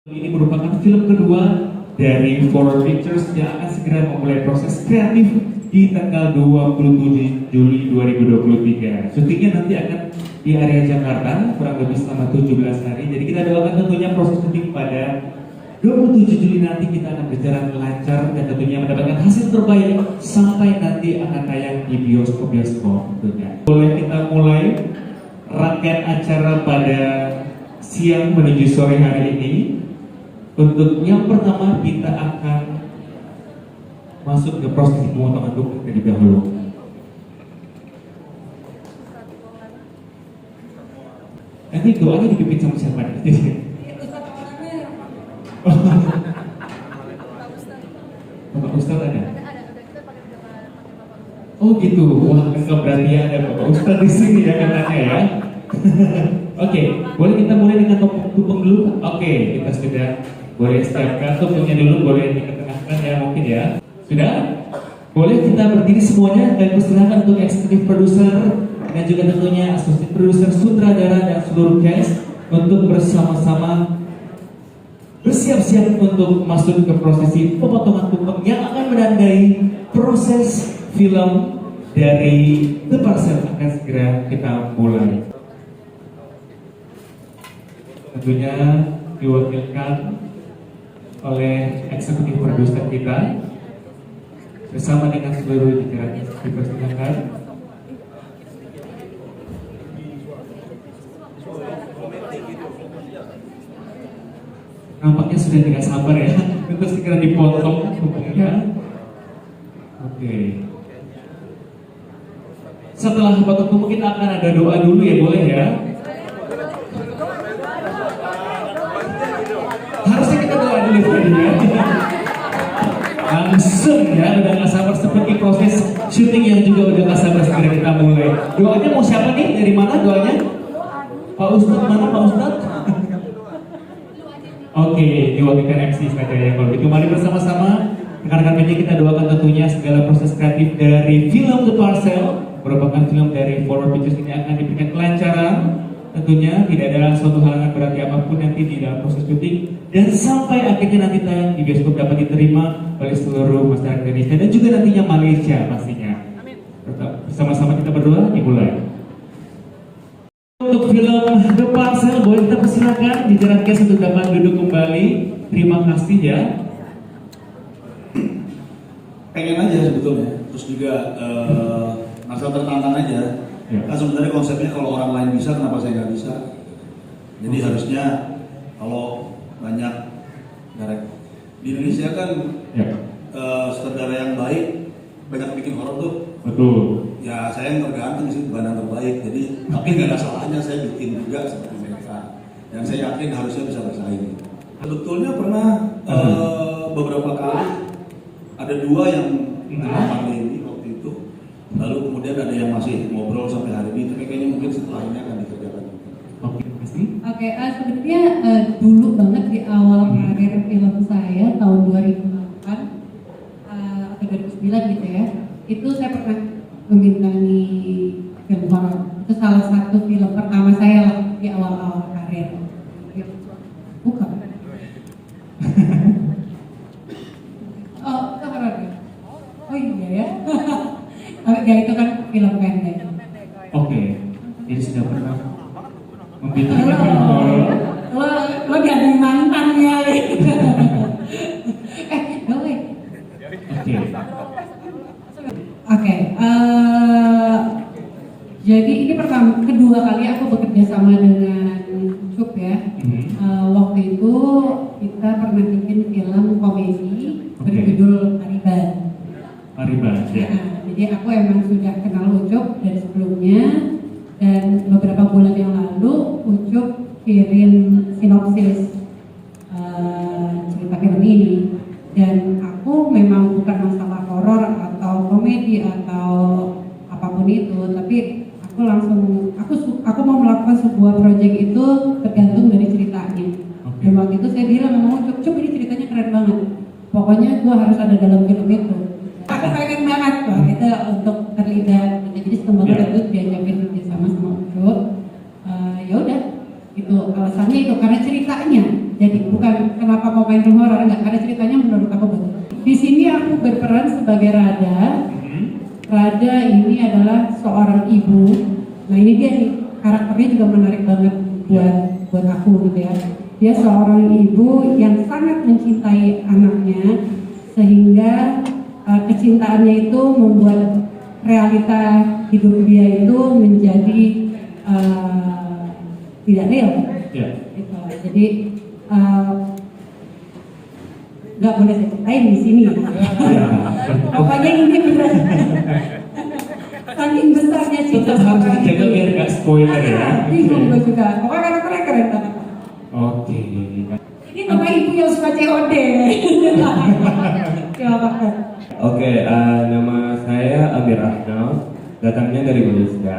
Ini merupakan film kedua dari Forward Pictures yang akan segera memulai proses kreatif di tanggal 27 Juli 2023. Syutingnya nanti akan di area Jakarta kurang lebih selama 17 hari. Jadi kita doakan tentunya proses syuting pada 27 Juli nanti kita akan berjalan lancar dan tentunya mendapatkan hasil terbaik sampai nanti akan tayang di bioskop-bioskop tentunya. Boleh kita mulai rangkaian acara pada siang menuju sore hari ini. Untuk yang pertama kita akan masuk ke proses pemotongan kuku terlebih dahulu. Nanti doanya dipimpin sama siapa nih? Bapak Ustadz ada? Oh gitu, wah enggak berarti ada Bapak Ustadz di sini ya katanya ya. Oke, boleh kita mulai dengan tumpeng dulu? Oke, kita sudah boleh siapkan tumpengnya dulu, boleh diketengahkan ya mungkin ya. Sudah? Boleh kita berdiri semuanya dan persilakan untuk eksekutif produser dan juga tentunya asosiasi produser, sutradara dan seluruh cast untuk bersama-sama bersiap-siap untuk masuk ke prosesi pemotongan tumpeng yang akan menandai proses film dari The Parcel akan segera kita mulai. Tentunya diwakilkan oleh eksekutif produser kita bersama dengan seluruh jajaran. Dipersilakan. Nampaknya sudah tidak sabar ya untuk segera dipotong tumpengnya. Oke. Setelah potong tumpeng kita akan ada doa dulu ya, boleh ya? Harusnya kita doa dulu ya. Langsung ya, udah gak sabar seperti proses syuting yang juga udah gak sabar segera kita mulai. Doanya mau siapa nih? Dari mana doanya? Pak Ustadz, mana Pak Ustadz? Oke, diwakilkan MC saja ya kalau gitu. Mari bersama-sama rekan-rekan media kita doakan tentunya segala proses kreatif dari film The Parcel, merupakan film dari Forward Pictures ini akan diberikan kelancaran. Tentunya tidak ada suatu halangan berarti apapun nanti di dalam proses syuting dan sampai akhirnya nanti tayang di bioskop dapat diterima oleh seluruh masyarakat Indonesia dan juga nantinya Malaysia pastinya. Bersama-sama kita berdoa dimulai. Untuk film The Parcel boleh kita persilakan di jalan cast untuk dapat duduk kembali. Terima kasih ya. Pengen aja sebetulnya, terus juga asal tertantang aja. Ya. Kan sebenarnya konsepnya kalau orang lain bisa, kenapa saya nggak bisa? Jadi harusnya kalau banyak di Indonesia kan Ya. sutradara yang baik banyak bikin horor tuh. Betul. Ya saya yang tergantung sih bukan yang terbaik. Jadi tapi nggak ada salahnya saya bikin juga seperti mereka. Dan saya yakin harusnya bisa bersaing. Sebetulnya pernah beberapa kali ada dua yang pandemi waktu itu. Lalu kemudian ada yang masih ngobrol sampai hari ini, tapi kayaknya mungkin setelah ini akan dikerjakan. Oke, pasti. Oke, sebenarnya dulu banget di awal karir film saya tahun 2008 atau 2009 gitu ya, itu saya pernah membintangi film horor. Itu salah satu film pertama saya lah di awal-awal karir. Bukan. Oh, itu horor ya? Oh iya ya. Ya itu kan film pendek. Oke. Jadi sudah pernah membintangi film horor. Lo jadi mantan ya. Oke. Oke. Jadi ini kedua kali aku bekerja sama dengan Cup ya. Waktu itu kita pernah bikin film komedi berjudul Ariban. Ariban ya. Jadi aku emang sudah kenal Ucup dari sebelumnya dan beberapa bulan yang lalu Ucup kirim sinopsis cerita film ini dan aku memang bukan masalah horor atau komedi atau apapun itu, tapi aku mau melakukan sebuah proyek itu tergantung dari ceritanya. Dan waktu itu saya bilang memang Ucup ini ceritanya keren banget, pokoknya gua harus ada dalam film itu. Aku pengen banget kok itu untuk terlibat. Jadi seneng banget itu diajakin kerjasama sama Ucup. Ya udah, itu alasannya itu karena ceritanya. Jadi bukan main film horor, enggak, karena ceritanya menurut aku bagus. Di sini aku berperan sebagai Rada. Rada ini adalah seorang ibu. Nah ini dia nih, karakternya juga menarik banget buat aku gitu ya. Dia seorang ibu yang sangat mencintai anaknya, sehingga kecintaannya itu membuat realita hidup dia itu menjadi tidak real. Ya. Gitu. Jadi nggak boleh saya ceritain di sini. Pokoknya ini benar. Saking besarnya cinta Tetap harus seorang dijaga ibu. biar nggak spoiler ya. Bingung gue juga. Pokoknya karakternya keren banget. Oke. Ini nama ibu yang suka COD. Ya banget. Oke, nama saya Amir Ahnaf, datangnya dari Malaysia.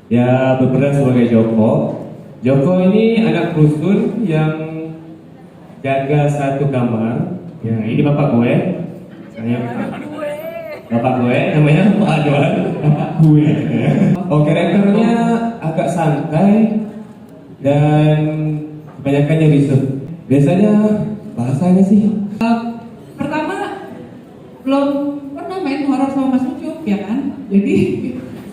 Ya, berperan sebagai Joko. Joko ini anak rusun yang jaga satu kamar. Ya, ini bapak gue. Bapak gue namanya Pak Adwan. Bapak gue. Oh, karakternya agak santai dan kebanyakannya riset. Biasanya bahasanya sih. Pertama belum pernah main horor sama Mas Ucup ya kan? Jadi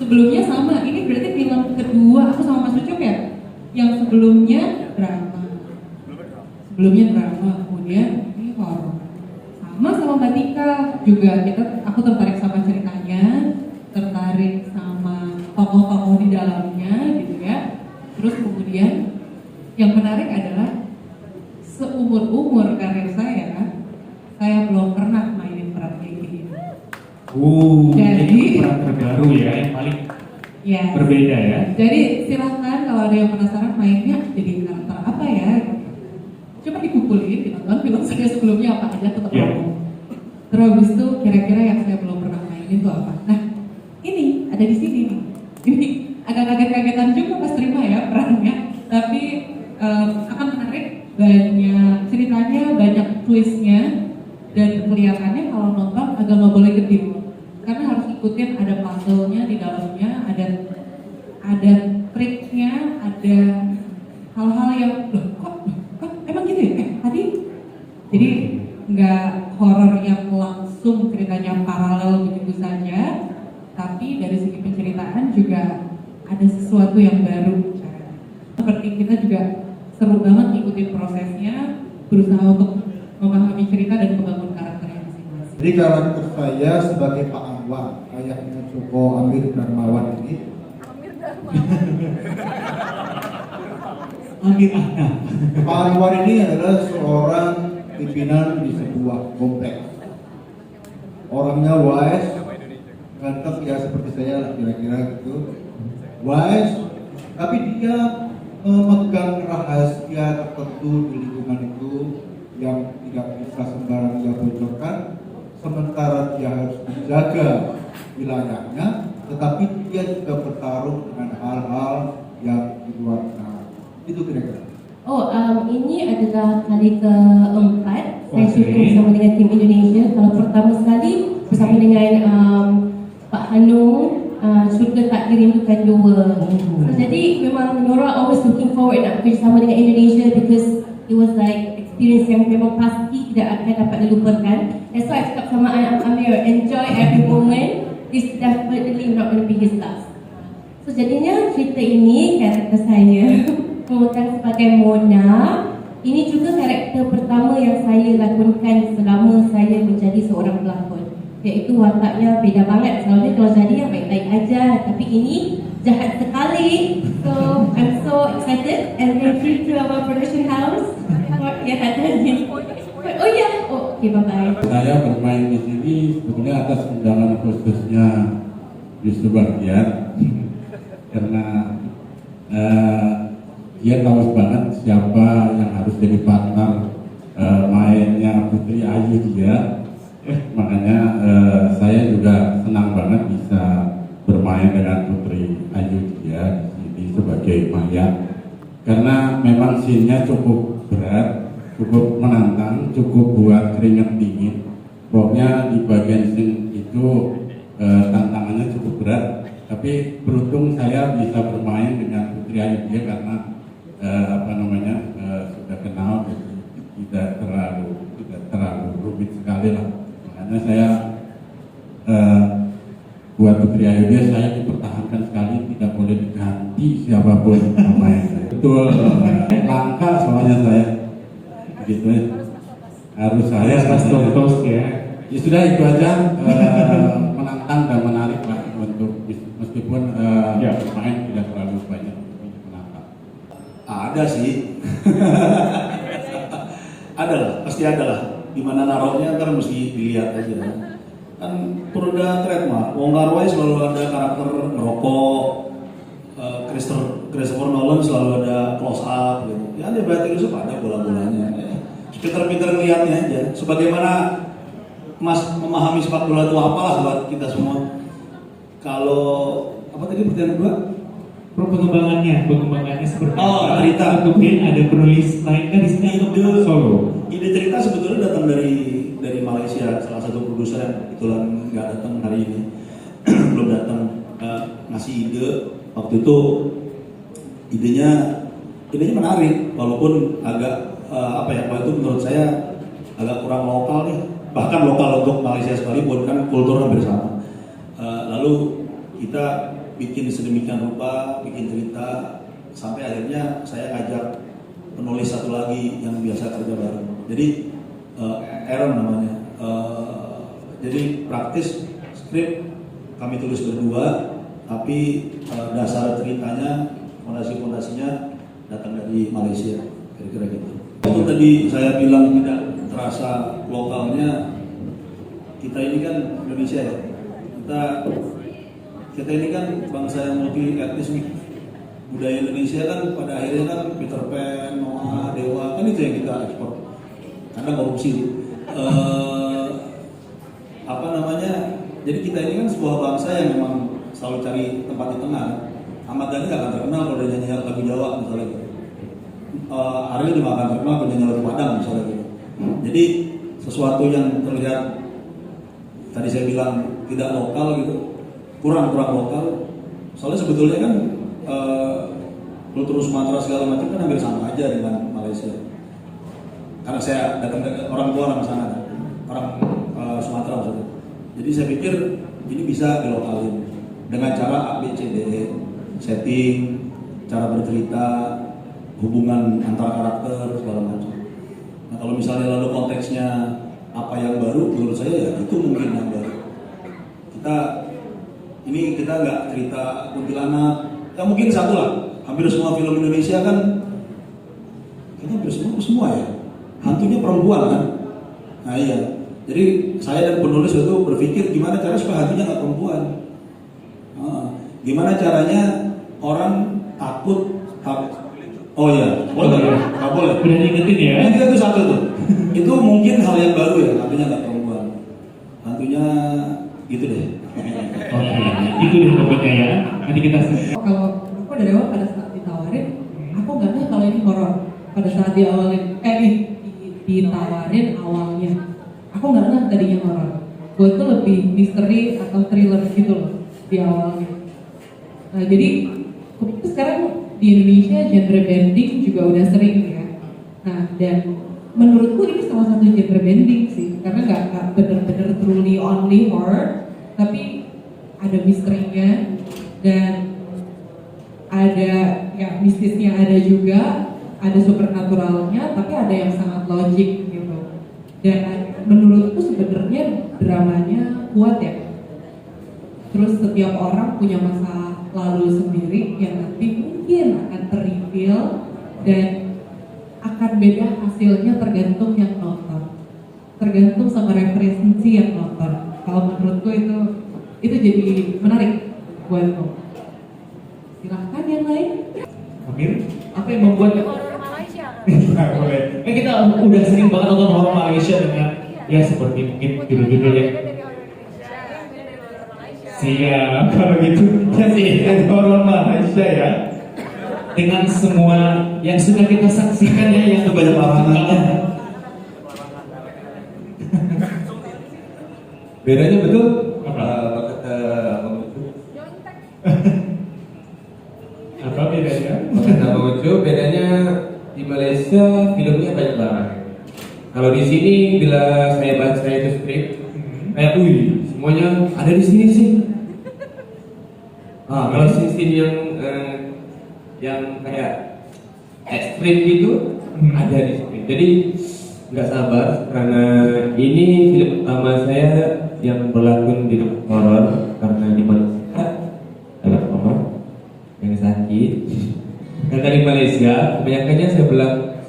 sebelumnya sama. Ini berarti film kedua aku sama Mas Ucup ya? Yang sebelumnya drama. Kemudian ini horor. Sama Mbak Tika juga aku tertarik sama ceritanya, tertarik sama tokoh-tokoh di dalamnya gitu ya. Terus kemudian yang menarik adalah seumur-umur karir saya belum pernah mainin peran kayak gini. Jadi Ini peran terbaru ya, yang paling ya. berbeda ya. Jadi silahkan kalau ada yang penasaran mainnya jadi karakter apa ya? Coba dipukulin, ditonton film saya sebelumnya apa aja tetap Iya. ngomong. Terus habis itu kira-kira yang saya belum pernah mainin itu apa? Nah ini ada di sini nih. Ini agak kaget-kagetan juga pas terima ya perannya. Tapi akan menarik, banyak ceritanya, banyak twistnya, dan kelihatannya kalau nonton agak nggak boleh kedip karena harus ikutin, ada puzzle-nya di dalamnya, ada triknya, ada hal-hal yang loh kok emang gitu ya tadi, jadi nggak horor yang langsung ceritanya paralel begitu saja, tapi dari segi penceritaan juga ada sesuatu yang baru. Seperti kita juga seru banget ngikutin prosesnya, berusaha untuk memahami cerita dan membangun karakternya masing-masing. Jadi karakter saya sebagai Pak Anwar, ayahnya Joko Amir Darmawan ini. Amir Ahnaf. Pak Anwar ini adalah seorang pimpinan di sebuah kompleks. Orangnya wise, ganteng ya seperti saya lah kira-kira gitu. Wise, tapi dia memegang rahasia tertentu di lingkungan itu yang tidak bisa sembarang dia bocorkan. Sementara dia harus menjaga wilayahnya, tetapi dia juga bertarung dengan hal-hal yang di luar sana. Itu kira-kira. Ini adalah kali keempat saya Oke. syuting bersama dengan tim Indonesia. Kalau pertama sekali bersama dengan Pak Hanung, Syurga Tak Dirindukan 2. So, jadi memang Nora always looking forward nak bersama dengan Indonesia because it was like experience yang memang pasti tidak akan dapat dilupakan. That's why I cakap sama Amir, enjoy every moment. This definitely not going to be his last. So jadinya cerita ini karakter saya memegang sebagai Mona. Ini juga karakter pertama yang saya lakonkan selama saya menjadi seorang pelakon. Iaitu wataknya beda banget. Selalunya kalau jadi yang baik-baik aja, tapi ini jahat sekali. So I'm so excited and thank you to our production house. Ya katanya. Oh ya, oke, bye-bye. Saya bermain di sini sebetulnya atas undangan khususnya Yusuf Bahtiar karena dia tahu banget siapa yang harus jadi partner mainnya Putri Ayu dia. Makanya saya juga senang banget bisa bermain dengan Putri Ayu dia di sini sebagai Maya karena memang scene-nya cukup berat, cukup menantang, cukup buat keringat dingin. Pokoknya di bagian scene itu tantangannya cukup berat. Tapi beruntung saya bisa bermain dengan Putri Ayu dia karena sudah kenal, jadi tidak terlalu cabai lah. Makanya saya buat Putri Ayu dia saya dipertahankan sekali, tidak boleh diganti siapapun pemainnya. Betul, langka soalnya saya, begitu ya. Harus saya Tos ya. ya sudah itu aja, menantang dan menarik lah untuk meskipun pemain tidak terlalu banyak menantang. Ada sih. Ada lah, pasti ada lah. Gimana naruhnya kan mesti dilihat aja. Kan Purda trademark, Wong Kar-wai selalu ada karakter ngerokok, Christopher Nolan selalu ada close up gitu. Ya ada berarti Yusuf ada bola-bolanya. Pinter-pinter ngeliatnya aja. Sebagaimana Mas memahami sepak bola itu apalah buat kita semua. Kalau apa tadi pertanyaan kedua? Pengembangannya seperti Oh, cerita. Kemudian ada penulis lain kan di sini itu solo. Ide cerita sebetulnya datang dari Malaysia, salah satu produser yang kebetulan nggak datang hari ini, belum datang, ngasih ide. Waktu itu idenya menarik, walaupun agak waktu itu menurut saya agak kurang lokal nih, bahkan lokal untuk Malaysia sekalipun kan kultur hampir sama. Lalu kita bikin sedemikian rupa, bikin cerita, sampai akhirnya saya ajak penulis satu lagi yang biasa kerja bareng. Jadi Aaron namanya. Jadi praktis skrip kami tulis berdua, tapi dasar ceritanya, fondasinya datang dari Malaysia, kira-kira gitu. Itu tadi saya bilang tidak terasa lokalnya. Kita ini kan Indonesia ya. Kita ini kan bangsa yang multi etnis nih. Budaya Indonesia kan pada akhirnya kan Peter Pan, Noah, Dewa, kan itu yang kita ekspor. Karena korupsi. Jadi kita ini kan sebuah bangsa yang memang selalu cari tempat di tengah. Ahmad Dhani gak akan terkenal kalau dia nyanyi lagu Jawa misalnya gitu. Ariel juga akan terkenal kalau dia nyanyi lagu Padang misalnya gitu. Jadi sesuatu yang terlihat tadi saya bilang tidak lokal gitu, kurang lokal. Soalnya sebetulnya kan kultur Sumatera segala macam kan hampir sama aja dengan Malaysia. Karena saya datang orang tua orang sana, orang Sumatera maksudnya. Jadi saya pikir ini bisa dilokalin dengan cara ABCDE, setting, cara bercerita, hubungan antar karakter segala macam. Nah kalau misalnya lalu konteksnya apa yang baru, menurut saya ya itu mungkin yang baru. Kita nggak cerita kuntilanak, ya mungkin satu lah. Hampir semua film Indonesia kan, kayaknya hampir semua ya, hantunya perempuan kan. Nah iya, jadi saya dan penulis itu berpikir gimana caranya supaya hantunya nggak perempuan. Gimana caranya orang takut. Oh iya, boleh, nggak boleh. Udah diingetin ya? Nanti itu satu tuh. Itu mungkin hal yang baru ya, hantunya nggak perempuan. Hantunya gitu deh. Oke, itu deh pokoknya ya. Nanti kita Kalau aku dari awal pada saat ditawarin, aku nggak tahu kalau ini horor. Pada saat ditawarin awalnya, aku nggak tahu tadinya horor. Gue tuh lebih misteri atau thriller gitu loh di awalnya. Nah jadi sekarang di Indonesia genre bending juga udah sering ya. Nah dan menurutku ini salah satu genre bending sih, karena nggak bener-bener truly only horror, tapi ada misterinya dan ada ya mistisnya ada juga, ada supernaturalnya, tapi ada yang sangat logik gitu. Dan menurutku sebenarnya dramanya kuat ya. Terus setiap orang punya masa lalu sendiri yang nanti mungkin akan ter-reveal dan akan beda hasilnya tergantung yang nonton, tergantung sama referensi yang nonton. Kalau menurutku itu jadi menarik buatku. Silahkan yang lain. Amir, apa yang membuat Nggak boleh. Kita udah sering banget nonton horor Malaysia dengan ya seperti mungkin judul-judul yang siap kalau gitu ya sih horor Malaysia ya. Dengan semua yang sudah kita saksikan ya yang Banyak larangannya. Bedanya betul? Apa bedanya? Mengenai Bang Ucu, bedanya di Malaysia filmnya banyak banget. Kalau di sini bila saya baca itu skrip, kayak semuanya ada di sini sih. Kalau scene yang kayak ekstrim gitu ada di sini. Jadi nggak sabar karena ini film pertama saya yang berlakon di horor karena di Malaysia ada orang yang sakit. Karena di Malaysia kebanyakannya saya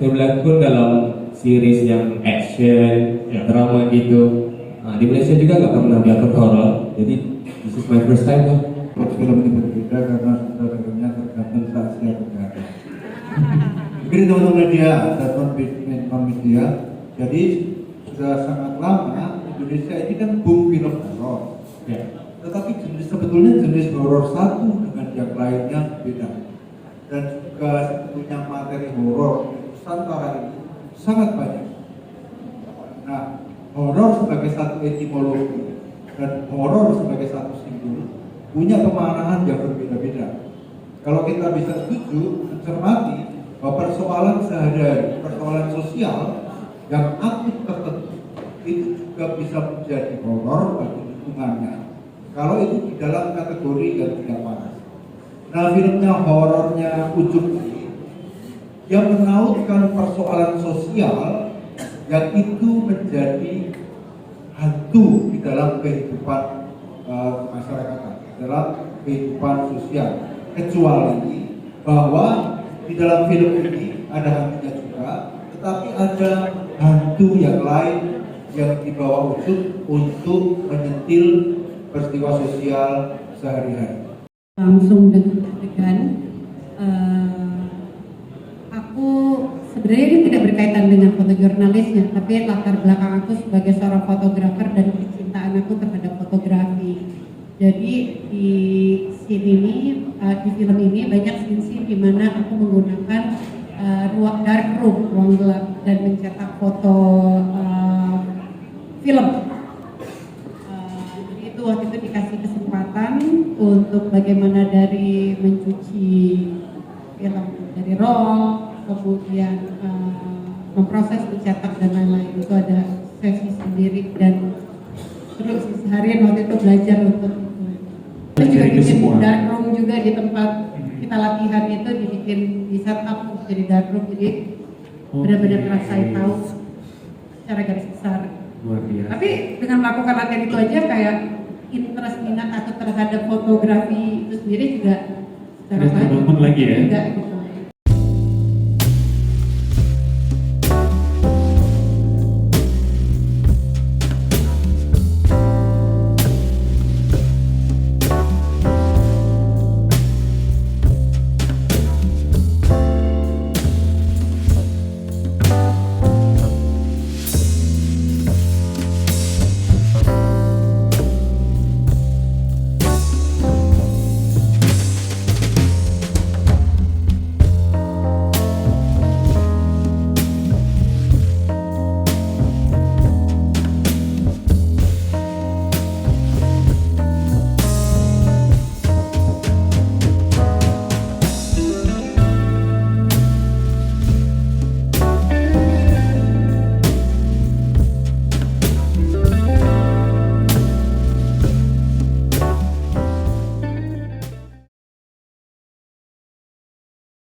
berlakon dalam series yang action, drama gitu. Nah, di Malaysia juga nggak pernah berlakon horor. Jadi this is my first time tuh. Film ini berbeda karena saudara-saudaranya tergantung Asia Tenggara. Mungkin teman-teman media dan non-media, jadi sudah sangat lama Indonesia ini kan boom film horor. Tetapi sebetulnya jenis horor satu dengan yang lainnya beda. Dan juga sebetulnya materi horor Nusantara ini sangat banyak. Nah, horor sebagai satu etimologi dan horor sebagai satu simbol punya pemanahan yang berbeda-beda. Kalau kita bisa setuju, mencermati bahwa persoalan sehari-hari, persoalan sosial yang aktif tertentu itu juga bisa menjadi horor bagi lingkungannya. Kalau itu di dalam kategori yang tidak panas. Nah, filmnya horornya Ucup ini yang menautkan persoalan sosial yang itu menjadi hantu di dalam kehidupan masyarakat, dalam kehidupan sosial. Kecuali bahwa di dalam film ini ada hantunya juga, tetapi ada hantu yang lain yang dibawa Ucup untuk menyentil peristiwa sosial sehari-hari. Langsung dengan adegan, aku sebenarnya ini tidak berkaitan dengan fotojurnalisnya, tapi latar belakang aku sebagai seorang fotografer dan kecintaan aku terhadap fotografi. Jadi di scene ini, di film ini banyak scene di mana aku menggunakan ruang dark room, ruang gelap, dan mencetak foto film. Jadi itu waktu itu dikasih kesempatan untuk bagaimana dari mencuci film dari roll, kemudian memproses, mencetak dan lain-lain. Itu ada sesi sendiri dan terus seharian waktu itu belajar untuk itu juga bikin dark room juga di tempat kita latihan itu dibikin di setup untuk jadi dark room, jadi benar-benar ngerasain tahu secara garis besar. Luar biasa. Tapi dengan melakukan latihan itu aja kayak minat aku terhadap fotografi itu sendiri juga secara terbangun lagi ya? juga